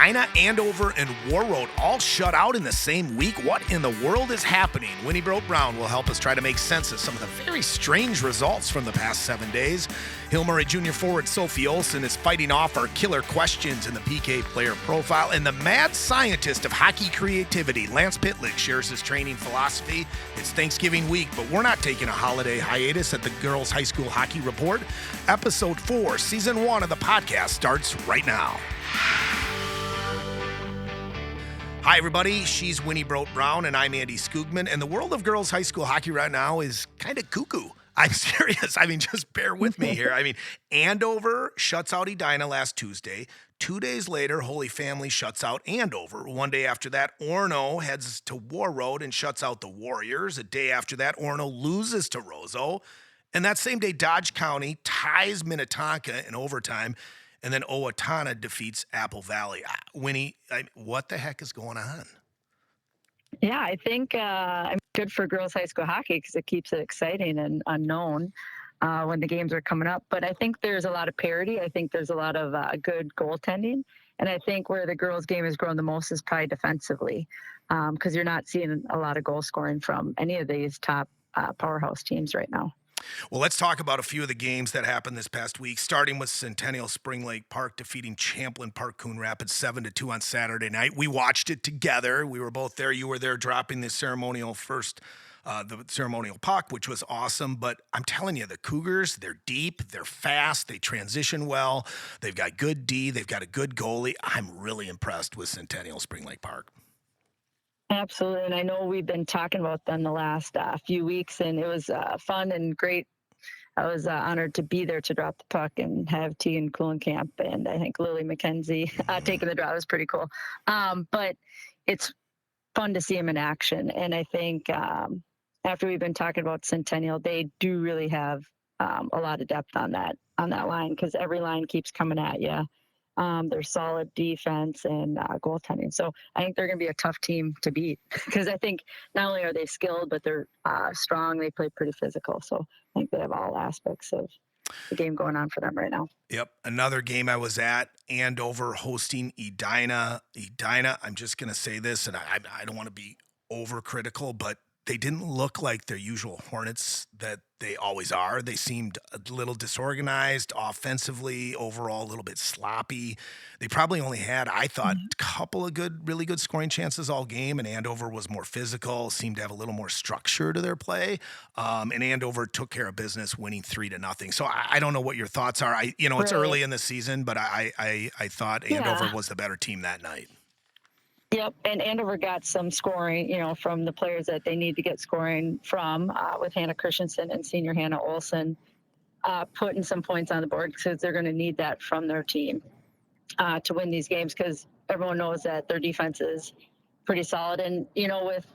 Edina, Andover, and Warroad all shut out in the same week. What in the world is happening? Winny Brodt-Brown will help us try to make sense of some of the very strange results from the past 7 days. Hill Murray Junior forward Sophie Olson is fighting off our killer questions in the PK player profile. And the mad scientist of hockey creativity, Lance Pitlick, shares his training philosophy. It's Thanksgiving week, but we're not taking a holiday hiatus at the Girls High School Hockey Report. Episode 4, Season 1 of the podcast starts right now. Hi, everybody. She's Winny Brodt-Brown, and I'm Andy Skoogman. And the world of girls high school hockey right now is kind of cuckoo. I'm serious. Just bear with me here. Andover shuts out Edina last Tuesday. 2 days later, Holy Family shuts out Andover. 1 day after that, Orono heads to Warroad and shuts out the Warriors. A day after that, Orono loses to Roseau. And that same day, Dodge County ties Minnetonka in overtime. And then Owatonna defeats Apple Valley. Winnie, what the heck is going on? Yeah, I think I'm good for girls high school hockey because it keeps it exciting and unknown when the games are coming up. But I think there's a lot of parity. I think there's a lot of good goaltending. And I think where the girls' game has grown the most is probably defensively because you're not seeing a lot of goal scoring from any of these top powerhouse teams right now. Well, let's talk about a few of the games that happened this past week, starting with Centennial Spring Lake Park defeating Champlain Park Coon Rapids 7-2 on Saturday night. We watched it together. We were both there. You were there dropping the ceremonial puck, which was awesome. But I'm telling you, the Cougars, they're deep, they're fast, they transition well. They've got good D, they've got a good goalie. I'm really impressed with Centennial Spring Lake Park. Absolutely. And I know we've been talking about them the last few weeks, and it was fun and great. I was honored to be there to drop the puck and have Tegan Kuhlenkamp and I think Lily McKenzie taking the drop. It was pretty cool. But it's fun to see them in action. And I think after we've been talking about Centennial, they do really have a lot of depth on that line because every line keeps coming at you. They're solid defense and goaltending. So I think they're going to be a tough team to beat because I think not only are they skilled, but they're strong. They play pretty physical. So I think they have all aspects of the game going on for them right now. Yep. Another game I was at, Andover hosting Edina. Edina, I'm just going to say this, and I don't want to be overcritical, but they didn't look like their usual Hornets that they always are. They seemed a little disorganized offensively, overall a little bit sloppy. They probably only had, I thought, a couple of really good scoring chances all game, and Andover was more physical, seemed to have a little more structure to their play, and Andover took care of business, winning 3-0. So I don't know what your thoughts are. It's early in the season, but I thought Andover was the better team that night. Yep, and Andover got some scoring, from the players that they need to get scoring from with Hannah Christensen and senior Hannah Olson putting some points on the board because they're going to need that from their team to win these games because everyone knows that their defense is pretty solid. And, with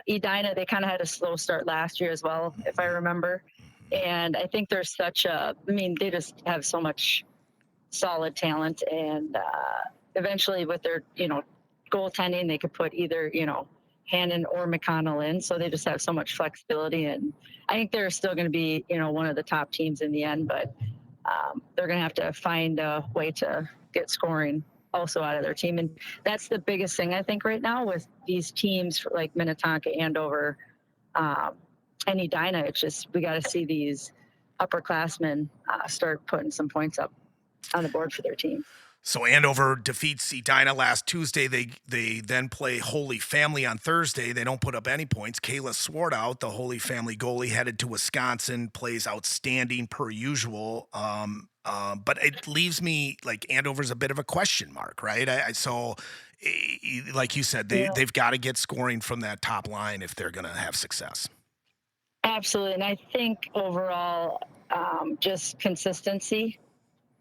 Edina, they kind of had a slow start last year as well, if I remember. And I think there's they just have so much solid talent and eventually with their, goaltending, they could put either, Hannon or McConnell in. So they just have so much flexibility. And I think they're still going to be, one of the top teams in the end, but they're going to have to find a way to get scoring also out of their team. And that's the biggest thing, I think, right now with these teams like Minnetonka, Andover, and Edina. It's just we got to see these upperclassmen start putting some points up on the board for their team. So Andover defeats Edina last Tuesday. They then play Holy Family on Thursday. They don't put up any points. Kayla Swartout, the Holy Family goalie, headed to Wisconsin, plays outstanding per usual. But it leaves me like Andover's a bit of a question mark, right? Like you said, they've got to get scoring from that top line if they're going to have success. Absolutely. And I think overall, just consistency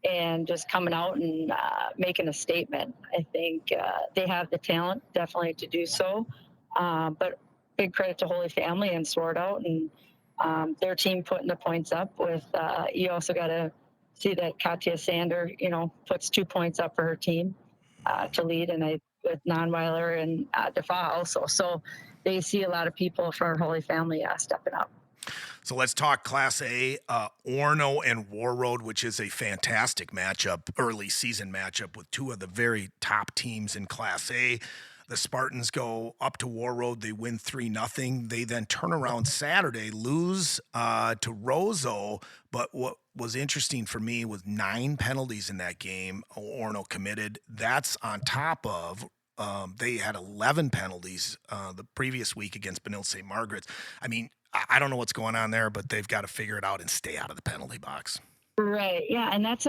and just coming out and making a statement. I think they have the talent definitely to do so. But big credit to Holy Family and Swartout and their team putting the points up with, you also got to see that Katya Sander, puts 2 points up for her team to lead and with Nonweiler and Defa also. So they see a lot of people from Holy Family stepping up. So let's talk Class A, Orono and Warroad, which is a fantastic matchup, early season matchup with two of the very top teams in Class A. The Spartans go up to Warroad. They win 3-0. They then turn around Saturday, lose to Roseau. But what was interesting for me was 9 penalties in that game Orono committed. That's on top of they had 11 penalties the previous week against Benilde St. Margaret's. I mean, I don't know what's going on there, but they've got to figure it out and stay out of the penalty box. Right. Yeah, and that's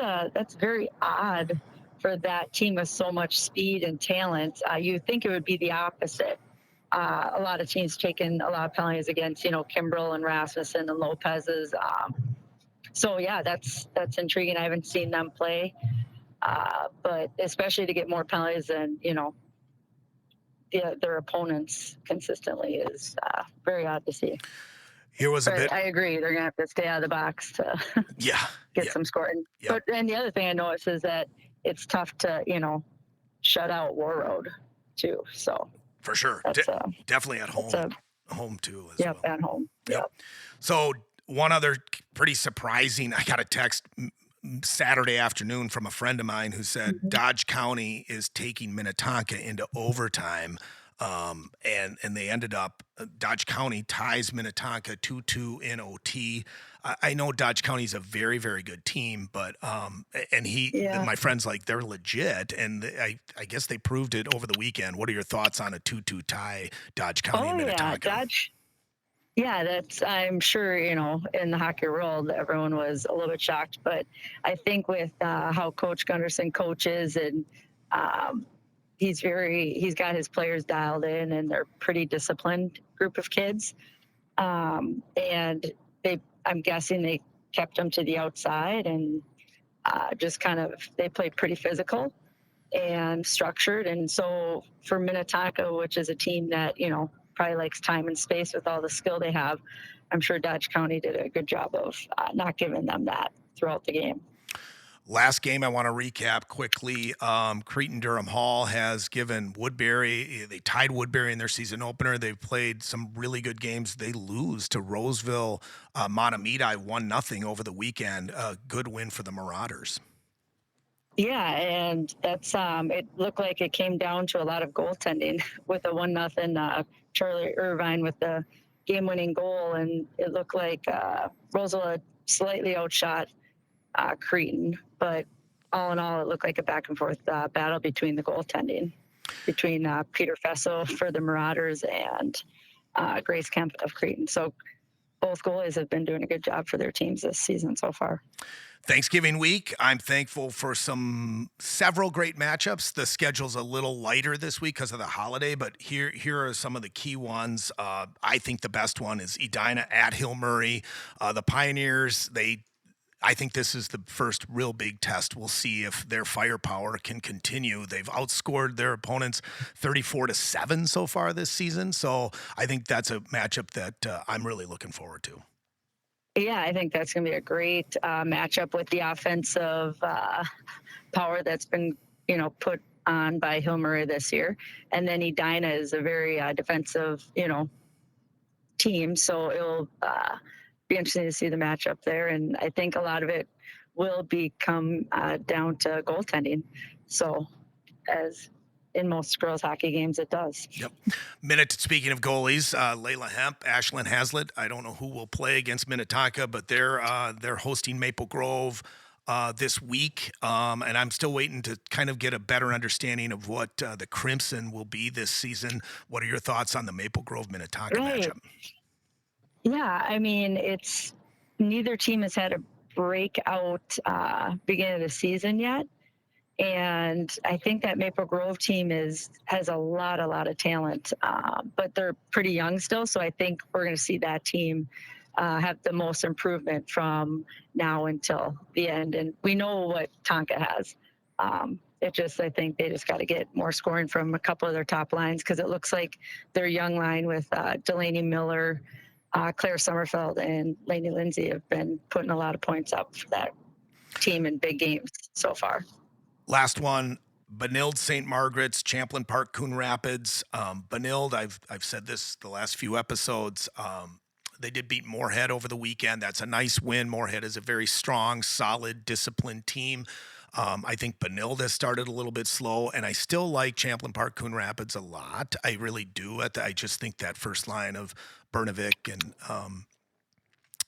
very odd for that team with so much speed and talent. You think it would be the opposite. A lot of teams taking a lot of penalties against, Kimbrell and Rasmussen and Lopez's. So yeah, that's intriguing. I haven't seen them play, but especially to get more penalties than their opponents consistently is very odd to see. Here was a But bit, I agree, they're gonna have to stay out of the box to yeah, get yeah, some scoring. yeah, But and the other thing I noticed is that it's tough to shut out Warroad too. So for sure. that's Definitely at that's home, a home too as yep well. at home. Yep. Yep. So one other pretty surprising, I got a text Saturday afternoon from a friend of mine who said Mhm. Dodge County is taking Minnetonka into overtime. And they ended up Dodge County ties Minnetonka 2-2 in OT. I know Dodge County is a very, very good team, but and Yeah. my friend's like they're legit, and I guess they proved it over the weekend. What are your thoughts on a 2-2 tie, Dodge County Oh and yeah, Minnetonka? Dodge. Yeah, that's I'm sure in the hockey world everyone was a little bit shocked, but I think with how Coach Gunderson coaches and um, he's got his players dialed in and they're pretty disciplined group of kids. And I'm guessing they kept them to the outside and just kind of they played pretty physical and structured. And so for Minnetonka, which is a team that probably likes time and space with all the skill they have, I'm sure Dodge County did a good job of not giving them that throughout the game. Last game I want to recap quickly. Cretin Durham Hall has given Woodbury, they tied Woodbury in their season opener. They've played some really good games. They lose to Roseville Montemita 1-0 over the weekend. A good win for the Marauders. Yeah, and that's it looked like it came down to a lot of goaltending with a 1-0 Charlie Irvine with the game-winning goal, and it looked like Roseville slightly outshot Cretin, but all in all, it looked like a back and forth battle between the goaltending, between Peter Fesso for the Marauders and Grace Kemp of Cretin. So both goalies have been doing a good job for their teams this season so far. Thanksgiving week, I'm thankful for several great matchups. The schedule's a little lighter this week because of the holiday, but here are some of the key ones. I think the best one is Edina at Hill Murray. The Pioneers, I think this is the first real big test. We'll see if their firepower can continue. They've outscored their opponents 34-7 so far this season. So I think that's a matchup that I'm really looking forward to. Yeah, I think that's going to be a great matchup with the offensive power that's been, put on by Hill Murray this year. And then Edina is a very defensive, team. So it'll be interesting to see the matchup there. And I think a lot of it will become down to goaltending. So as in most girls hockey games, it does. Yep. Speaking of goalies, Layla Hemp, Ashlyn Hazlitt. I don't know who will play against Minnetonka, but they're hosting Maple Grove this week, and I'm still waiting to kind of get a better understanding of what the Crimson will be this season. What are your thoughts on the Maple Grove Minnetonka matchup? Yeah, I mean, it's neither team has had a breakout beginning of the season yet. And I think that Maple Grove team has a lot of talent, but they're pretty young still. So I think we're going to see that team have the most improvement from now until the end. And we know what Tonka has. I think they just got to get more scoring from a couple of their top lines because it looks like their young line with Delaney Miller, Claire Sommerfeld, and Lainey Lindsay have been putting a lot of points up for that team in big games so far. Last one, Benilde St. Margaret's, Champlain Park, Coon Rapids. Benilde, I've said this the last few episodes. They did beat Moorhead over the weekend. That's a nice win. Moorhead is a very strong, solid, disciplined team. I think Benilde started a little bit slow, and I still like Champlain Park Coon Rapids a lot. I really do. I just think that first line of Bernovic and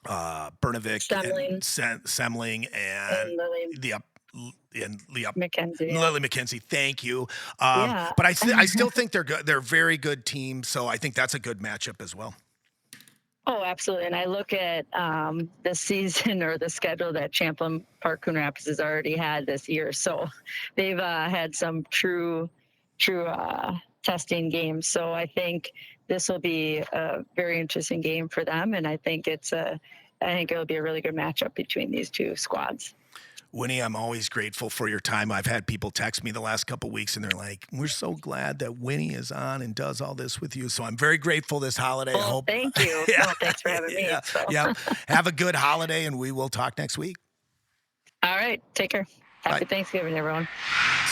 Stemling Semling and and Lily the up and McKenzie. Yeah. Lily McKenzie. Thank you. Yeah. But I still think they're good. They're a very good team. So I think that's a good matchup as well. Oh, absolutely. And I look at the season or the schedule that Champlain Park Coon Rapids has already had this year. So they've had some true testing games. So I think this will be a very interesting game for them. And I think it'll be a really good matchup between these two squads. Winnie, I'm always grateful for your time. I've had people text me the last couple of weeks, and they're like, "We're so glad that Winnie is on and does all this with you." So I'm very grateful this holiday. Well, I hope. Thank you. Yeah. Well, thanks for having me. Yeah. So. Yeah. Have a good holiday, and we will talk next week. All right. Take care. Happy Bye. Thanksgiving, everyone.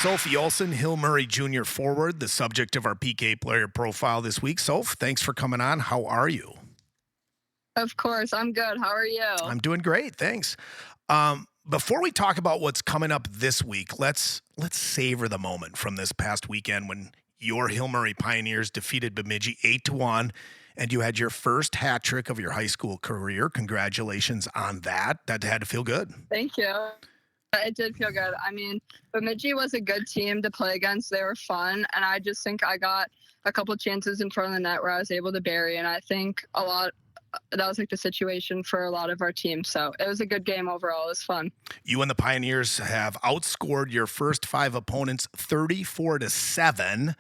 Sophie Olson, Hill Murray Jr. forward, the subject of our PK player profile this week. Soph, thanks for coming on. How are you? Of course. I'm good. How are you? I'm doing great. Thanks. Before we talk about what's coming up this week, let's savor the moment from this past weekend when your Hill Murray Pioneers defeated Bemidji 8-1, and you had your first hat trick of your high school career. Congratulations on that. That had to feel good. Thank you. It did feel good. I mean, Bemidji was a good team to play against. They were fun, and I just think I got a couple chances in front of the net where I was able to bury, and I think that was like the situation for a lot of our team. So it was a good game overall. It was fun. You and the Pioneers have outscored your first 5 opponents 34-7.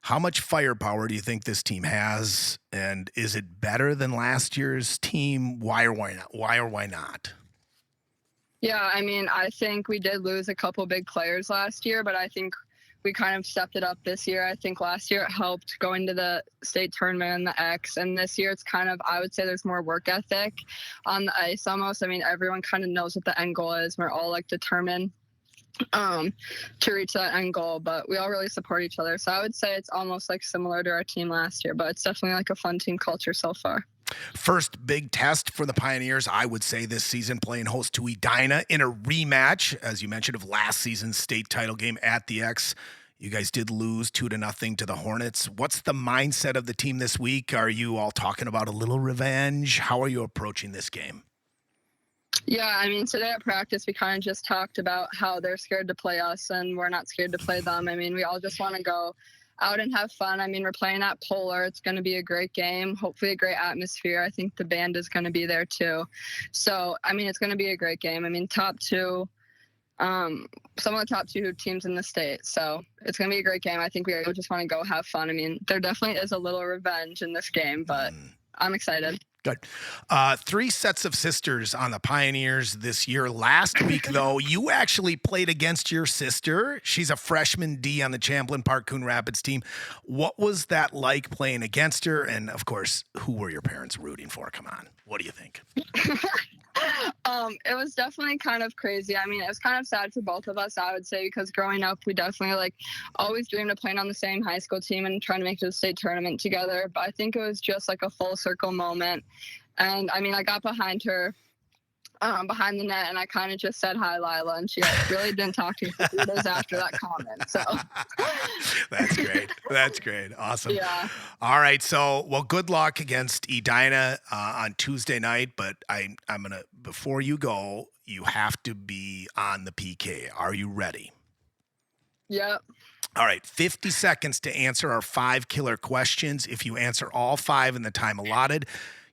How much firepower do you think this team has? And is it better than last year's team? Why or why not? Why or why not? Yeah, I mean, I think we did lose a couple big players last year, but I think we kind of stepped it up this year. I think last year it helped going to the state tournament and the X, and this year it's kind of, I would say there's more work ethic on the ice almost. I mean, everyone kind of knows what the end goal is. We're all like determined to reach that end goal, but we all really support each other. So I would say it's almost like similar to our team last year, but it's definitely like a fun team culture so far. First big test for the Pioneers, I would say, this season, playing host to Edina in a rematch, as you mentioned, of last season's state title game at the X. You guys did lose 2-0 to the Hornets. What's the mindset of the team this week? Are you all talking about a little revenge? How are you approaching this game? Yeah, I mean, today at practice, we kind of just talked about how they're scared to play us and we're not scared to play them. I mean, we all just want to go out and have fun. I mean, we're playing at Polar. It's going to be a great game, hopefully a great atmosphere. I think the band is going to be there too. So, I mean, it's going to be a great game. I mean, some of the top 2 teams in the state. So it's going to be a great game. I think we just want to go have fun. I mean, there definitely is a little revenge in this game, but I'm excited. Good. 3 sets of sisters on the Pioneers this year. Last week, though, you actually played against your sister. She's a freshman D on the Champlain Park Coon Rapids team. What was that like playing against her? And, of course, who were your parents rooting for? Come on. What do you think? It was definitely kind of crazy. I mean, it was kind of sad for both of us, I would say, because growing up, we definitely always dreamed of playing on the same high school team and trying to make it to the state tournament together. But I think it was just like a full circle moment. And I mean, I got behind her, behind the net, and I kind of just said, "Hi, Lila," and she really didn't talk to me for 3 days after that comment. So That's great. That's great. Awesome. Yeah. All right. So, well, good luck against Edina on Tuesday night. But I'm gonna, before you go, you have to be on the PK. Are you ready? Yep. All right, 50 seconds to answer our 5 killer questions. If you answer all 5 in the time allotted,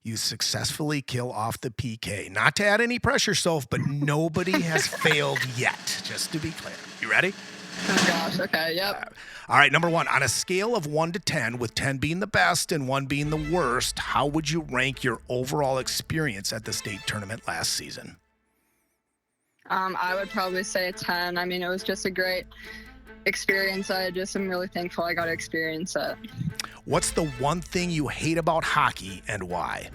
you successfully kill off the PK. Not to add any pressure, Soph, but nobody has failed yet, just to be clear. You ready? Oh, gosh. Okay. Yep. All right, number 1, on a scale of 1 to 10, with 10 being the best and 1 being the worst, how would you rank your overall experience at the state tournament last season? I would probably say a 10. I mean, it was just a great experience. I just am really thankful I got to experience it. What's the one thing you hate about hockey and why?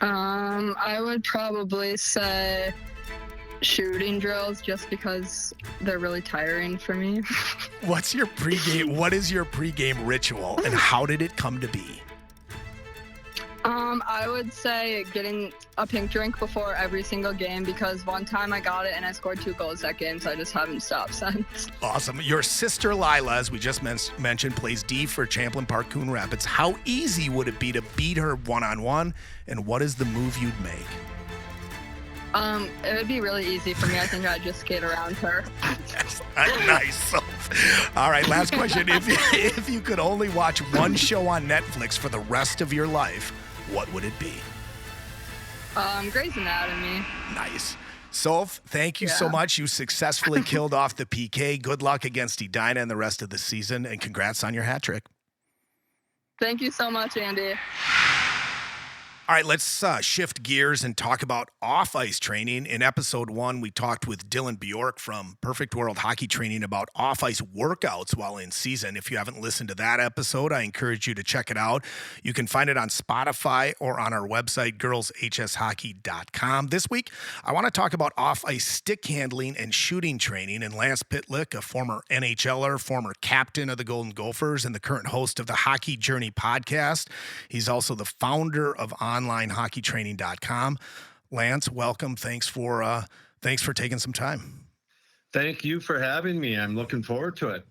I would probably say shooting drills, just because they're really tiring for me. What is your pregame ritual and how did it come to be? I would say getting a pink drink before every single game, because one time I got it and I scored 2 goals that game, so I just haven't stopped since. Awesome. Your sister Lila, as we just mentioned, plays D for Champlain Park Coon Rapids. How easy would it be to beat her one-on-one, and what is the move you'd make? It would be really easy for me. I think I'd just skate around her. Yes, nice. Soph. All right, last question. If you could only watch one show on Netflix for the rest of your life, what would it be? Grey's Anatomy. Nice. Soph, thank you so much. You successfully killed off the PK. Good luck against Edina and the rest of the season, and congrats on your hat trick. Thank you so much, Andy. All right, let's shift gears and talk about off-ice training. In episode 1, we talked with Dylan Bjork from Perfect World Hockey Training about off-ice workouts while in season. If you haven't listened to that episode, I encourage you to check it out. You can find it on Spotify or on our website, girlshshockey.com. This week, I want to talk about off-ice stick handling and shooting training. And Lance Pitlick, a former NHLer, former captain of the Golden Gophers, and the current host of the Hockey Journey podcast. He's also the founder of onlinehockeytraining.com. Lance, welcome. Thanks for taking some time. Thank you for having me. I'm looking forward to it.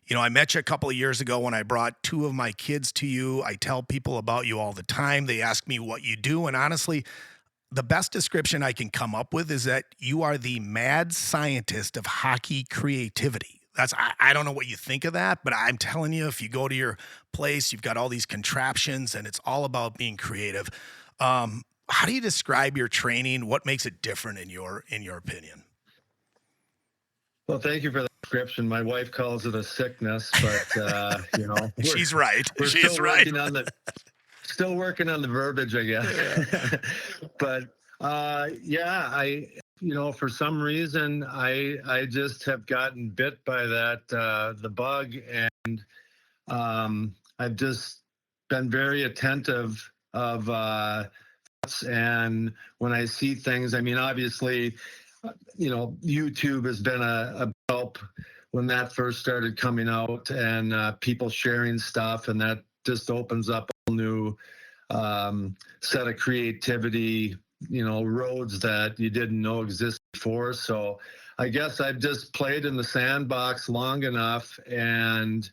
You know, I met you a couple of years ago when I brought 2 of my kids to you. I tell people about you all the time. They ask me what you do. And honestly, the best description I can come up with is that you are the mad scientist of hockey creativity. I don't know what you think of that, but I'm telling you, if you go to your place, you've got all these contraptions and it's all about being creative. How do you describe your training? What makes it different in your opinion? Well, thank you for the description. My wife calls it a sickness, but she's right. We're She's still right. Still working on the verbiage, I guess. But for some reason, I just have gotten bit by the bug, and I've just been very attentive of thoughts, and when I see things, I mean, obviously, YouTube has been a help when that first started coming out, and people sharing stuff, and that just opens up a new set of creativity, roads that you didn't know existed before. So I guess I've just played in the sandbox long enough and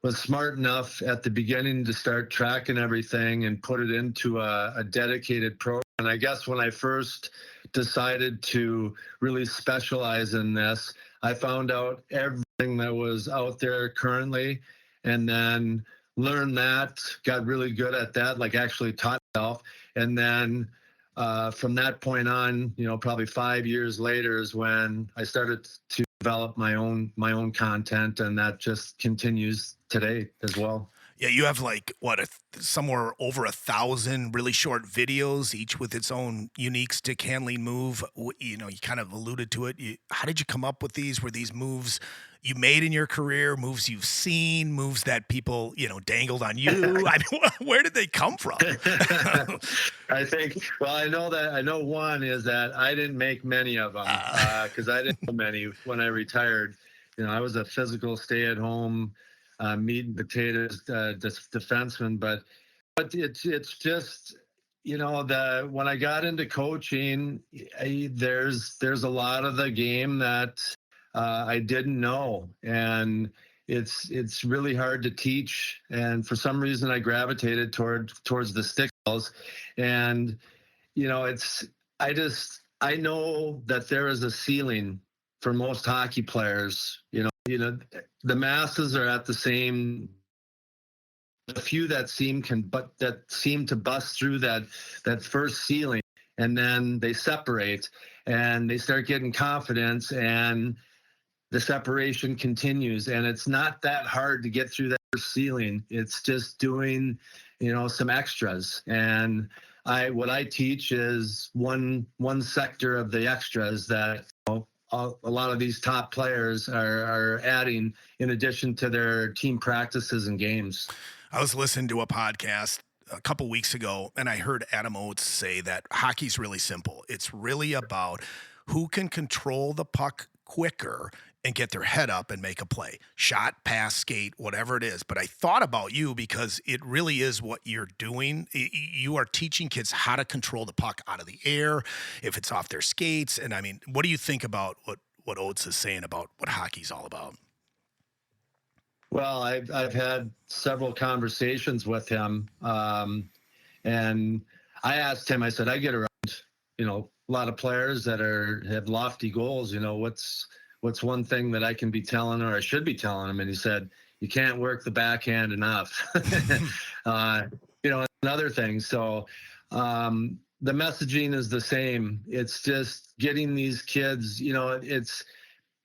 was smart enough at the beginning to start tracking everything and put it into a dedicated program. And I guess when I first decided to really specialize in this, I found out everything that was out there currently, and then learned that, got really good at that, like actually taught myself. And then from that point on, probably 5 years later is when I started to develop my own content, and that just continues today as well. Yeah, you have somewhere over 1,000 really short videos, each with its own unique stick handling move. You kind of alluded to it. How did you come up with these? Were these moves you made in your career, moves you've seen, moves that people, dangled on you? I mean, where did they come from? I know one is that I didn't make many of them because I didn't know many when I retired. I was a physical stay-at-home meat and potatoes defenseman, but it's just when I got into coaching, there's a lot of the game that I didn't know, and it's really hard to teach. And for some reason, I gravitated towards the stick balls, and I know that there is a ceiling for most hockey players. The masses are at the same. A few that seem to bust through that first ceiling, and then they separate and they start getting confidence, and the separation continues. And it's not that hard to get through that first ceiling. It's just doing, some extras. And what I teach is one sector of the extras that a lot of these top players are adding in addition to their team practices and games. I was listening to a podcast a couple weeks ago, and I heard Adam Oates say that hockey's really simple. It's really about who can control the puck quicker and get their head up and make a play. Shot, pass, skate, whatever it is. But I thought about you because it really is what you're doing. You are teaching kids how to control the puck out of the air, if it's off their skates. And I mean, what do you think about what Oates is saying about what hockey's all about? Well, I've had several conversations with him, and I asked him. I said, I get around, a lot of players that have lofty goals. What's one thing that I can be telling, or I should be telling them? And he said, you can't work the backhand enough. And other things. So the messaging is the same. It's just getting these kids. It's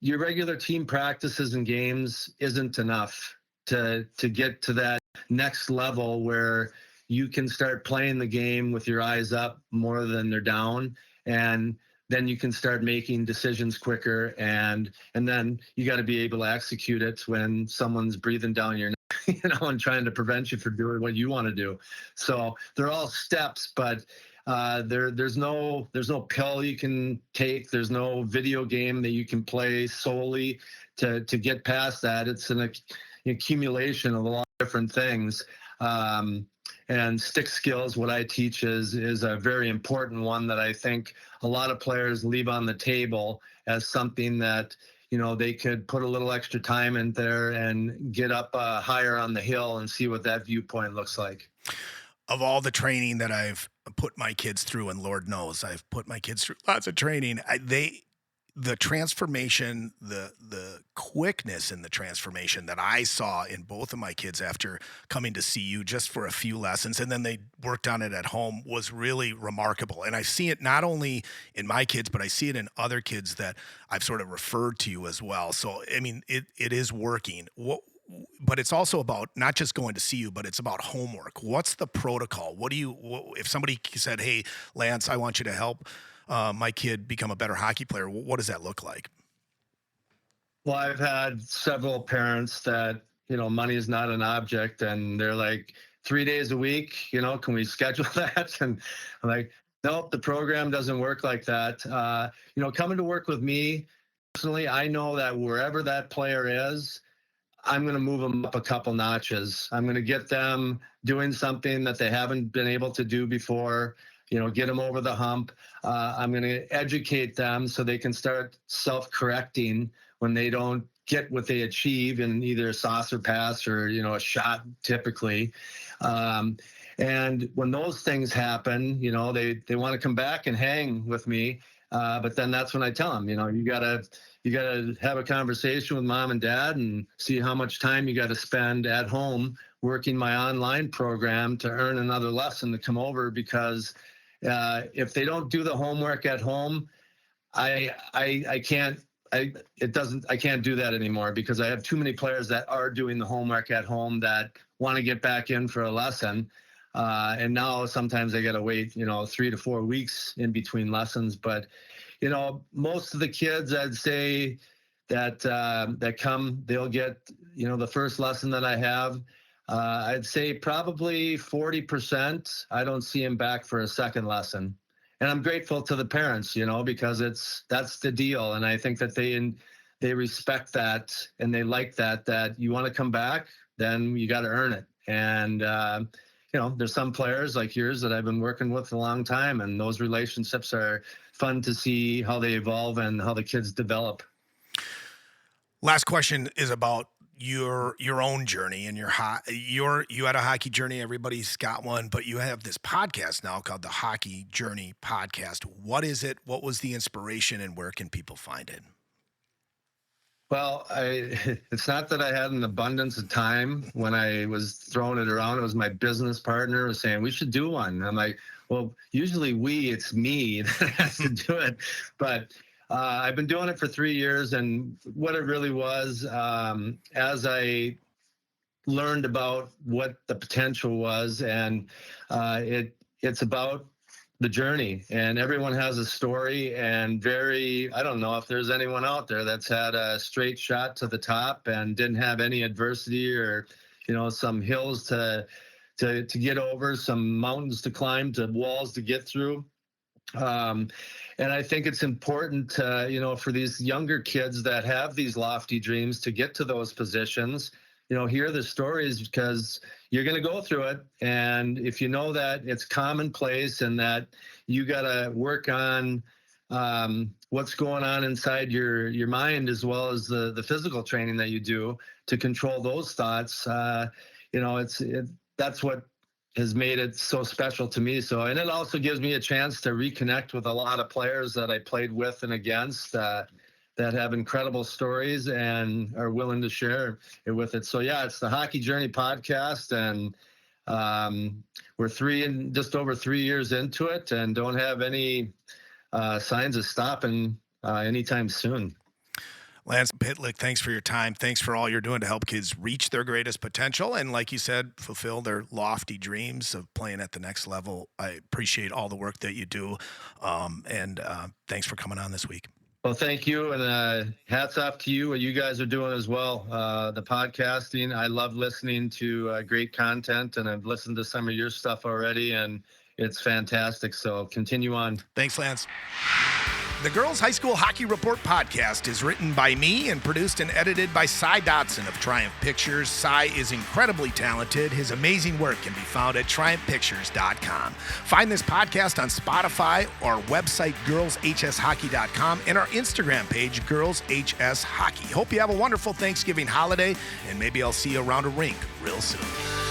your regular team practices and games isn't enough to get to that next level where you can start playing the game with your eyes up more than they're down, and then you can start making decisions quicker, and then you got to be able to execute it when someone's breathing down your neck, and trying to prevent you from doing what you want to do. So they're all steps, but there's no pill you can take. There's no video game that you can play solely to get past that. It's an accumulation of a lot of different things. And stick skills, what I teach is a very important one that I think a lot of players leave on the table as something that, they could put a little extra time in there and get up higher on the hill and see what that viewpoint looks like. Of all the training that I've put my kids through, and Lord knows I've put my kids through lots of training, the transformation, the quickness in the transformation that I saw in both of my kids after coming to see you just for a few lessons, and then they worked on it at home, was really remarkable. And I see it not only in my kids, but I see it in other kids that I've sort of referred to you as well. So, I mean, it is working. But it's also about not just going to see you, but it's about homework. What's the protocol? If somebody said, hey, Lance, I want you to help my kid become a better hockey player, what does that look like? Well, I've had several parents that, money is not an object, and they're like, 3 days a week, can we schedule that? And I'm like, nope, the program doesn't work like that. Coming to work with me, personally, I know that wherever that player is, I'm going to move them up a couple notches. I'm going to get them doing something that they haven't been able to do before, get them over the hump. I'm going to educate them so they can start self-correcting when they don't get what they achieve in either a saucer pass or, a shot typically. And when those things happen, they want to come back and hang with me. But then that's when I tell them, you got to have a conversation with mom and dad and see how much time you got to spend at home working my online program to earn another lesson to come over, because if they don't do the homework at home, I can't do that anymore, because I have too many players that are doing the homework at home that want to get back in for a lesson. And now sometimes they got to wait, 3 to 4 weeks in between lessons. But, most of the kids, I'd say that come, they'll get, the first lesson that I have. I'd say probably 40%, I don't see him back for a second lesson. And I'm grateful to the parents, because that's the deal. And I think that they respect that, and they like that you want to come back, then you got to earn it. And, there's some players like yours that I've been working with a long time, and those relationships are fun to see how they evolve and how the kids develop. Last question is about your own journey and you had a hockey journey. Everybody's got one, but you have this podcast now called the Hockey Journey Podcast. What is it? What was the inspiration, and where can people find it? Well, it's not that I had an abundance of time when I was throwing it around. It was my business partner was saying, we should do one. And I'm like, well, usually it's me that has to do it. But I've been doing it for 3 years. And what it really was, as I learned about what the potential was, and it's about the journey, and everyone has a story, and I don't know if there's anyone out there that's had a straight shot to the top and didn't have any adversity, or some hills to get over, some mountains to climb, to walls to get through. And I think it's important, for these younger kids that have these lofty dreams to get to those positions, hear the stories, because you're going to go through it. And if you know that it's commonplace and that you got to work on what's going on inside your mind, as well as the physical training that you do to control those thoughts, that's what has made it so special to me. And it also gives me a chance to reconnect with a lot of players that I played with and against that have incredible stories and are willing to share it with it. So yeah, it's the Hockey Journey podcast, and we're just over 3 years into it, and don't have any signs of stopping anytime soon. Lance Pitlick, thanks for your time. Thanks for all you're doing to help kids reach their greatest potential and, like you said, fulfill their lofty dreams of playing at the next level. I appreciate all the work that you do, and thanks for coming on this week. Well, thank you, and hats off to you, what you guys are doing as well. The podcasting, I love listening to great content, and I've listened to some of your stuff already, and it's fantastic. So continue on. Thanks, Lance. The Girls High School Hockey Report podcast is written by me and produced and edited by Cy Dotson of Triumph Pictures. Cy is incredibly talented. His amazing work can be found at triumphpictures.com. Find this podcast on Spotify, our website, girlshshockey.com, and our Instagram page, Girls HS Hockey. Hope you have a wonderful Thanksgiving holiday, and maybe I'll see you around a rink real soon.